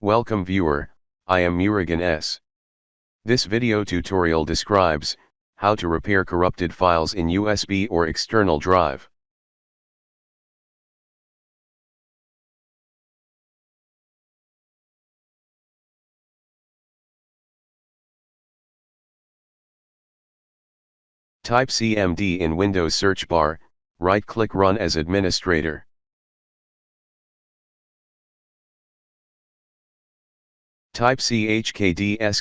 Welcome viewer, I am Murugan S. This video tutorial describes how to repair corrupted files in USB or external drive. Type CMD in Windows search bar, right-click Run as administrator. Type chkdsk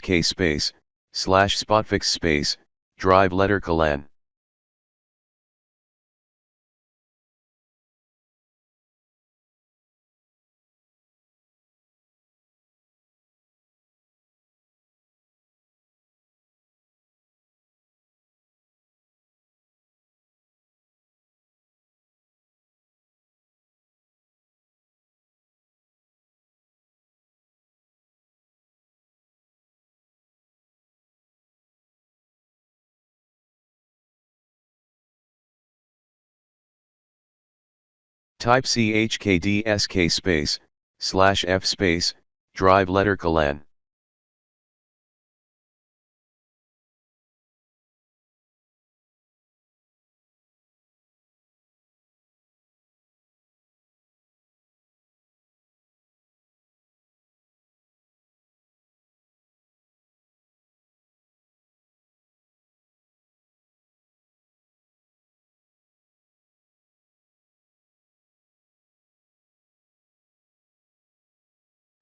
/spotfix drive letter colon. Type chkdsk /f drive letter colon.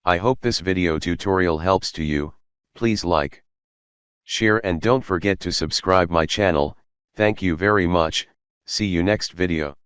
I hope this video tutorial helps to you. Please like, share and don't forget to subscribe my channel. Thank you very much. See you next video.